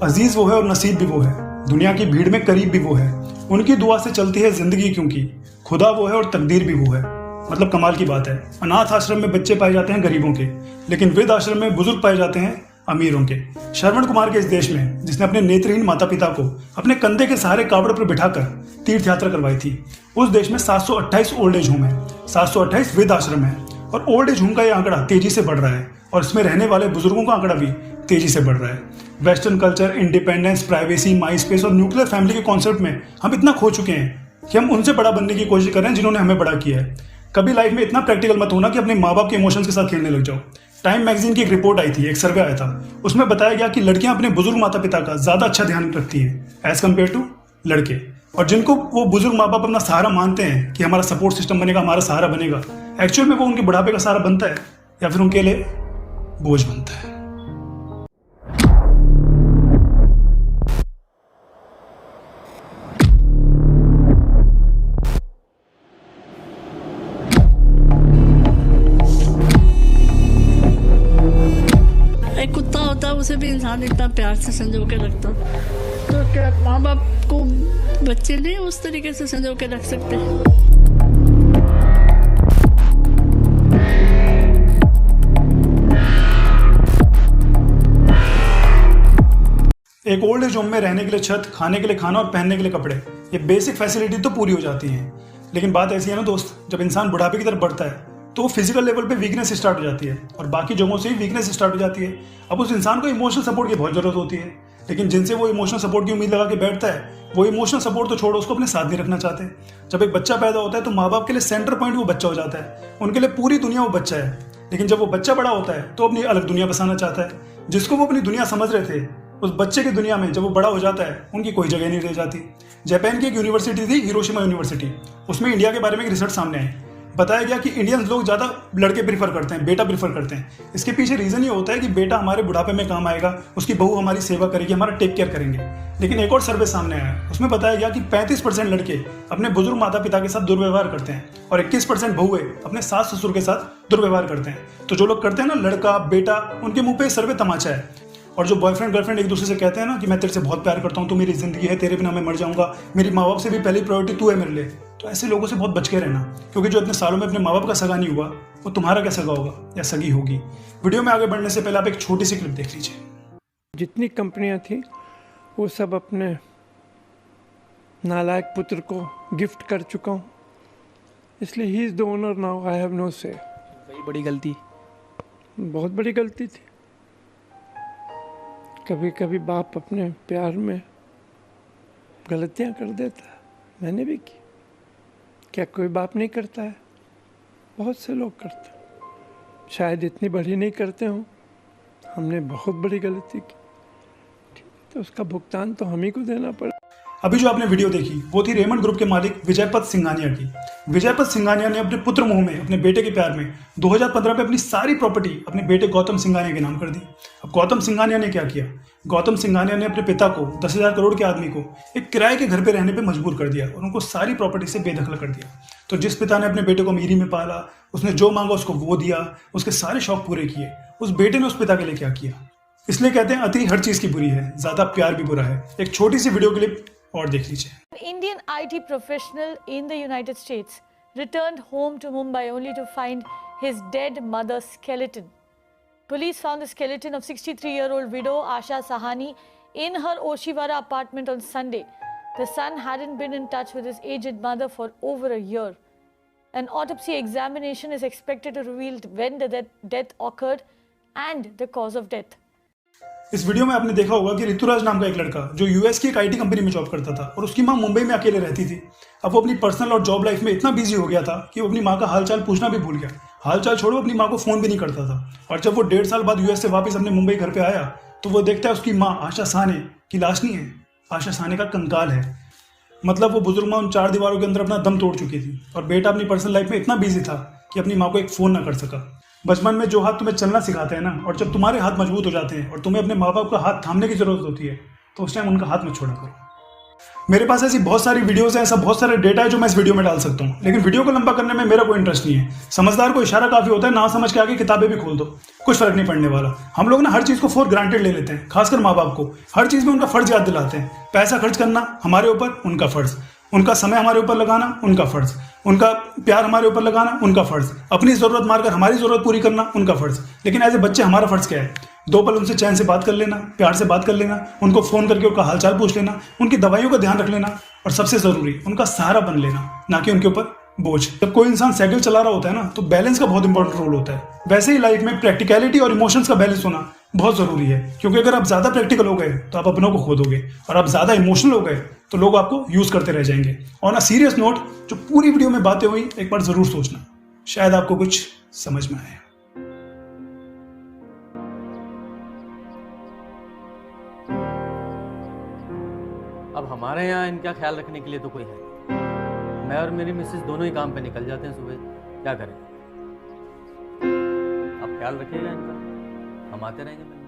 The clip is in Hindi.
अजीज वो है और नसीब भी वो है, दुनिया की भीड़ में करीब भी वो है, उनकी दुआ से चलती है जिंदगी क्योंकि खुदा वो है और तकदीर भी वो है। मतलब कमाल की बात है। अनाथ आश्रम में बच्चे पाए जाते हैं गरीबों के, लेकिन वृद्ध आश्रम में बुजुर्ग पाए जाते हैं अमीरों के। श्रवण कुमार के इस देश में जिसने अपने नेत्रहीन माता पिता को अपने कंधे के सहारे कावड़ पर बिठाकर तीर्थ यात्रा करवाई थी, उस देश में 728 ओल्ड एज होम है, 728 वृद्ध आश्रम है और ओल्ड एज होम का ये आंकड़ा तेजी से बढ़ रहा है और इसमें रहने वाले बुजुर्गों का आंकड़ा भी तेजी से बढ़ रहा है। वेस्टर्न कल्चर, इंडिपेंडेंस, प्राइवेसी, माई स्पेस और न्यूक्लियर फैमिली के कॉन्सेप्ट में हम इतना खो चुके हैं कि हम उनसे बड़ा बनने की कोशिश कर रहे हैं जिन्होंने हमें बड़ा किया है। कभी लाइफ में इतना प्रैक्टिकल मत होना कि अपने माँ बाप के इमोशंस के साथ खेलने लग जाओ। टाइम मैगजीन की एक रिपोर्ट आई थी, एक सर्वे आया था, उसमें बताया गया कि लड़कियां अपने बुजुर्ग माता पिता का ज्यादा अच्छा ध्यान रखती हैं एज कम्पेयर टू लड़के। और जिनको वो बुजुर्ग माँ बाप अपना सहारा मानते हैं कि हमारा सपोर्ट सिस्टम बनेगा, हमारा सहारा बनेगा, एक्चुअल में वो उनके बुढ़ापे का सहारा बनता है या फिर उनके लिए बोझ बनता है। एक कुत्ता होता है, उसे भी इंसान इतना प्यार से संजो के रखता, तो क्या माँ बाप को बच्चे नहीं उस तरीके से संजो के रख सकते हैं? एक ओल्ड एज होम में रहने के लिए छत, खाने के लिए खाना और पहनने के लिए कपड़े, ये बेसिक फैसिलिटी तो पूरी हो जाती है। लेकिन बात ऐसी है ना दोस्त, जब इंसान बुढ़ापे की तरफ बढ़ता है तो फिजिकल लेवल पे वीकनेस स्टार्ट हो जाती है और बाकी जगहों से ही वीकनेस स्टार्ट हो जाती है। अब उस इंसान को इमोशनल सपोर्ट की बहुत जरूरत होती है, लेकिन जिनसे वो इमोशनल सपोर्ट की उम्मीद लगा के बैठता है वो इमोशनल सपोर्ट तो छोड़ो, उसको अपने साथ नहीं रखना चाहते। जब एक बच्चा पैदा होता है तो माँ बाप के लिए सेंटर पॉइंट वो बच्चा हो जाता है, उनके लिए पूरी दुनिया वो बच्चा है। लेकिन जब वो बच्चा बड़ा होता है तो अपनी अलग दुनिया बसाना चाहता है। जिसको वो अपनी दुनिया समझ रहे थे, उस बच्चे की दुनिया में जब वो बड़ा हो जाता है उनकी कोई जगह नहीं रह जाती। जापान की एक यूनिवर्सिटी थी, हिरोशिमा यूनिवर्सिटी, उसमें इंडिया के बारे में एक रिसर्च सामने आई। बताया गया कि इंडियंस लोग ज़्यादा लड़के प्रीफर करते हैं, बेटा प्रीफर करते हैं। इसके पीछे रीज़न ये होता है कि बेटा हमारे बुढ़ापे में काम आएगा, उसकी बहू हमारी सेवा करेगी, हमारा टेक केयर करेंगे। लेकिन एक और सर्वे सामने आया, उसमें बताया गया कि 35% लड़के अपने बुजुर्ग माता पिता के साथ दुर्व्यवहार करते हैं और 21% बहुएं अपने सास ससुर के साथ दुर्व्यवहार करते हैं। तो जो लोग करते हैं ना लड़का बेटा, उनके मुंह पे सर्वे तमाचा है। और जो बॉयफ्रेंड गर्लफ्रेंड एक दूसरे से कहते हैं ना कि मैं तेरे से बहुत प्यार करता हूँ, तू मेरी जिंदगी है, तेरे बिना मैं मर जाऊंगा, मेरी माँ बाप से भी पहली प्रायोरिटी तू है मेरे लिए, तो ऐसे लोगों से बहुत बच के रहना, क्योंकि जो इतने सालों में अपने माँ बाप का सगा नहीं हुआ वो तुम्हारा क्या सगा होगा या सगी होगी। वीडियो में आगे बढ़ने से पहले आप एक छोटी सी क्लिप देख लीजिए। जितनी कंपनियां थी वो सब अपने नालायक पुत्र को गिफ्ट कर चुका हूँ, इसलिए he is the owner now, I have no say. वही बड़ी गलती, बहुत बड़ी गलती थी। कभी कभी बाप अपने प्यार में गलतियां कर देता है, मैंने भी की। क्या कोई बाप नहीं करता है? बहुत से लोग करते हैं, शायद इतनी बड़ी नहीं करते हों। हमने बहुत बड़ी गलती की, ठीक है, तो उसका भुगतान तो हम ही को देना पड़ेगा। अभी जो आपने वीडियो देखी वो थी रेमंड ग्रुप के मालिक विजयपत सिंघानिया की। विजयपत सिंघानिया ने अपने पुत्र मोह में, अपने बेटे के प्यार में 2015 में अपनी सारी प्रॉपर्टी अपने बेटे गौतम सिंघानिया के नाम कर दी। अब गौतम सिंघानिया ने क्या किया? गौतम सिंघानिया ने अपने पिता को 10,000 करोड़ के आदमी को एक किराए के घर पे रहने पे मजबूर कर दिया और उनको सारी प्रॉपर्टी से बेदखल कर दिया। तो जिस पिता ने अपने बेटे को अमीरी में पाला, उसने जो मांगा उसको वो दिया, उसके सारे शौक पूरे किए, उस बेटे ने उस पिता के लिए क्या किया? इसलिए कहते हैं अति हर चीज की बुरी है, ज्यादा प्यार भी बुरा है। एक छोटी सी वीडियो क्लिप और देख लीजिए। An Indian IT professional in the United States returned home to Mumbai only to find his dead mother's skeleton. Police found the skeleton of 63-year-old widow Asha Sahani in her Oshiwara apartment on Sunday. The son hadn't been in touch with his aged mother for over a year. An autopsy examination is expected to reveal when the death occurred and the cause of death. इस वीडियो में आपने देखा होगा कि ऋतुराज नाम का एक लड़का जो यूएस की एक आईटी कंपनी में जॉब करता था और उसकी माँ मुंबई में अकेले रहती थी। अब वो अपनी पर्सनल और जॉब लाइफ में इतना बिजी हो गया था कि वो अपनी माँ का हालचाल पूछना भी भूल गया। हालचाल छोड़ो, अपनी माँ को फोन भी नहीं करता था। और जब वो 1.5 साल बाद यूएस से वापस अपने मुंबई घर पे आया तो वो देखता है उसकी माँ आशा साहने की लाश नहीं है, आशा साहने का कंकाल है। मतलब वो बुजुर्ग माँ उन 4 दीवारों के अंदर अपना दम तोड़ चुकी थी और बेटा अपनी पर्सनल लाइफ में इतना बिजी था कि अपनी माँ को एक फ़ोन ना कर सका। बचपन में जो हाथ तुम्हें चलना सिखाते हैं ना, और जब तुम्हारे हाथ मजबूत हो जाते हैं और तुम्हें अपने माँ बाप का हाथ थामने की जरूरत होती है तो उस टाइम उनका हाथ मत छोड़ा करो। मेरे पास ऐसी बहुत सारी वीडियोस हैं, ऐसा बहुत सारा डेटा है जो मैं इस वीडियो में डाल सकता हूँ, लेकिन वीडियो को लंबा करने में मेरा कोई इंटरेस्ट नहीं है। समझदार को इशारा काफी होता है, ना समझ के आगे किताबें भी खोल दो, कुछ फर्क नहीं पड़ने वाला। हम लोग ना हर चीज को फॉर ग्रांटेड ले लेते हैं, खासकर माँ बाप को हर चीज में उनका फर्ज याद दिलाते हैं। पैसा खर्च करना हमारे ऊपर, उनका फर्ज। उनका समय हमारे ऊपर लगाना, उनका फर्ज। उनका प्यार हमारे ऊपर लगाना, उनका फर्ज। अपनी जरूरत मारकर हमारी जरूरत पूरी करना, उनका फर्ज। लेकिन एज ए बच्चे हमारा फर्ज क्या है? 2 पल उनसे चैन से बात कर लेना, प्यार से बात कर लेना, उनको फोन करके उनका हालचाल पूछ लेना, उनकी दवाइयों का ध्यान रख लेना, और सबसे जरूरी उनका सहारा बन लेना, ना कि उनके ऊपर बोझ। जब कोई इंसान साइकिल चला रहा होता है ना, तो बैलेंस का बहुत इंपॉर्टेंट रोल होता है। वैसे ही लाइफ में प्रैक्टिकलिटी और इमोशंस का बैलेंस होना बहुत जरूरी है, क्योंकि अगर आप ज्यादा प्रैक्टिकल हो गए तो आप अपनों को खो दोगे, और आप ज्यादा इमोशनल हो गए तो लोग आपको यूज करते रह जाएंगे। ऑन अ सीरियस नोट, जो पूरी वीडियो में बातें हुई एक बार जरूर सोचना, शायद आपको कुछ समझ में आए। अब हमारे यहाँ इनका ख्याल रखने के लिए तो कोई है नहीं। मैं और मेरी मिसेस दोनों ही काम पे निकल जाते हैं सुबह, क्या करें। आप ख्याल रखिएगा इनका, हम आते रहेंगे।